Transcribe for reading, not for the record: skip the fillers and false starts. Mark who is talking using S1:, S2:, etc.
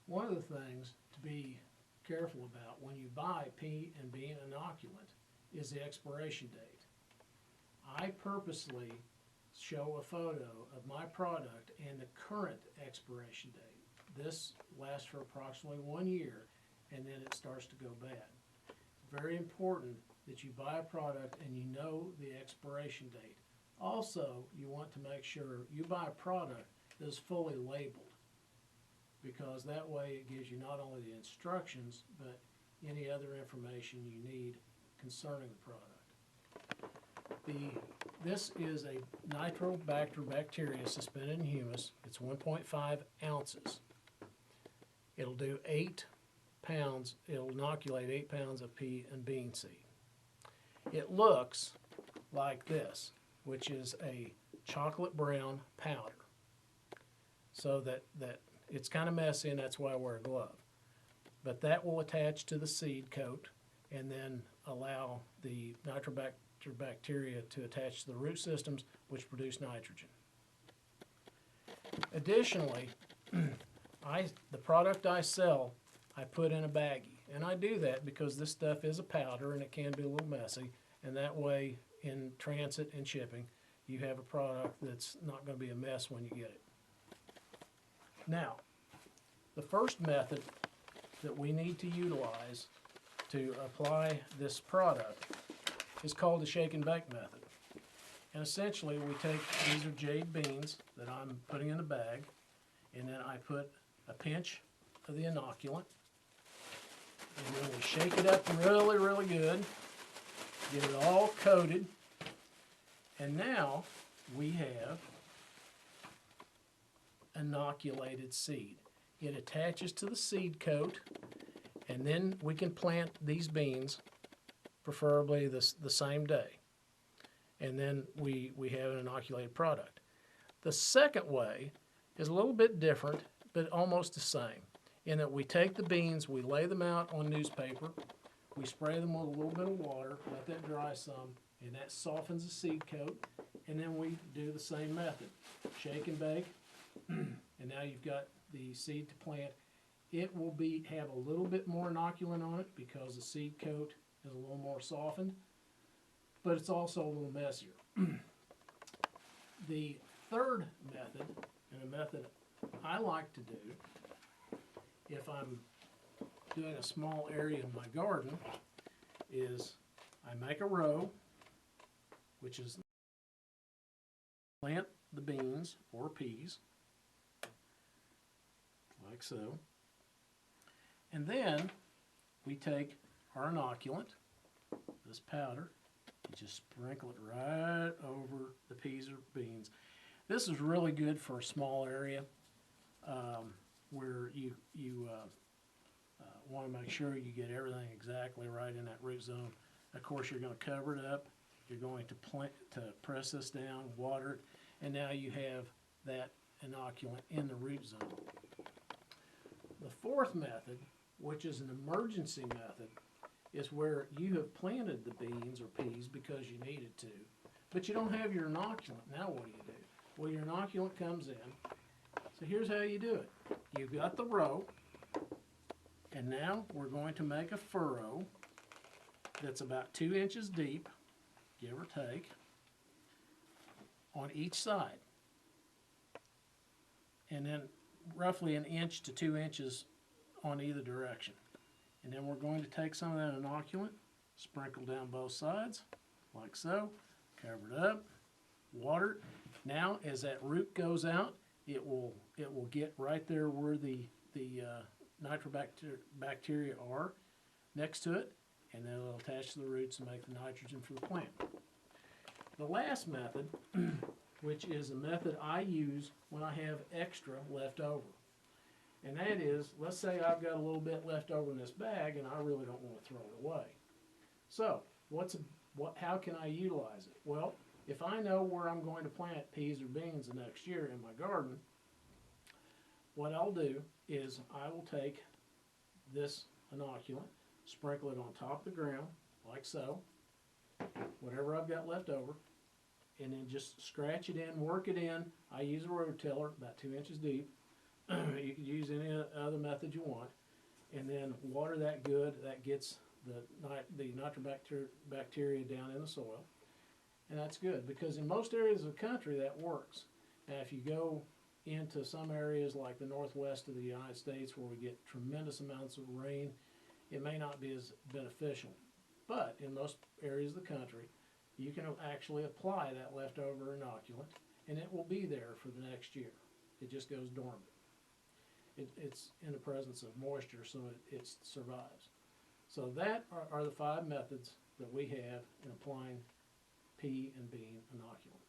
S1: One of the things to be careful about when you buy pea and bean inoculant is the expiration date. I purposely show a photo of my product and the current expiration date. This lasts for approximately 1 year and then it starts to go bad. It's very important that you buy a product and you know the expiration date. Also, you want to make sure you buy a product that is fully labeled, because that way it gives you not only the instructions but any other information you need concerning the product. This is a nitrobacter bacteria suspended in humus. It's 1.5 ounces. It'll do 8 pounds, it'll inoculate 8 pounds of pea and bean seed. It looks like this, which is a chocolate brown powder. So that it's kind of messy, and that's why I wear a glove. But that will attach to the seed coat and then allow the nitrobacter bacteria to attach to the root systems, which produce nitrogen. Additionally, the product I sell, I put in a baggie. And I do that because this stuff is a powder and it can be a little messy. And that way, in transit and shipping, you have a product that's not going to be a mess when you get it. Now, the first method that we need to utilize to apply this product is called the shake and bake method. And essentially we take, these are jade beans that I'm putting in a bag, and then I put a pinch of the inoculant, and then we shake it up really, really good, get it all coated, and now we have inoculated seed. It attaches to the seed coat, and then we can plant these beans, preferably the same day. And then we have an inoculated product. The second way is a little bit different, but almost the same, in that we take the beans, we lay them out on newspaper, we spray them with a little bit of water, let that dry some, and that softens the seed coat, and then we do the same method. Shake and bake, and now you've got the seed to plant. It will have a little bit more inoculant on it because the seed coat is a little more softened, but it's also a little messier. The third method, and a method I like to do if I'm doing a small area in my garden, is I make a row, which is plant the beans or peas, like so. And then we take our inoculant, this powder, and just sprinkle it right over the peas or beans. This is really good for a small area where you want to make sure you get everything exactly right in that root zone. Of course, you're going to cover it up. You're going to press this down, water it, and now you have that inoculant in the root zone. The fourth method, which is an emergency method, is where you have planted the beans or peas because you needed to, but you don't have your inoculant. Now what do you do? Well, your inoculant comes in. So here's how you do it. You've got the row, and now we're going to make a furrow that's about 2 inches deep, give or take, on each side. And then roughly 1 inch to 2 inches on either direction. And then we're going to take some of that inoculant, sprinkle down both sides, like so, cover it up, water it. Now, as that root goes out, it will get right there where the nitrobacteria are next to it, and then it'll attach to the roots and make the nitrogen for the plant. The last method, which is a method I use when I have extra left over. And that is, let's say I've got a little bit left over in this bag and I really don't want to throw it away. So, how can I utilize it? Well, if I know where I'm going to plant peas or beans the next year in my garden, what I'll do is I will take this inoculant, sprinkle it on top of the ground, like so, whatever I've got left over, and then just scratch it in, work it in. I use a rototiller about 2 inches deep, You could use any other method you want, and then water that good. That gets the nitrobacteria down in the soil, and that's good because in most areas of the country that works. Now, if you go into some areas like the northwest of the United States where we get tremendous amounts of rain, it may not be as beneficial. But in most areas of the country, you can actually apply that leftover inoculant, and it will be there for the next year. It just goes dormant. It's in the presence of moisture, so it survives. So that are the 5 methods that we have in applying pea and bean inoculants.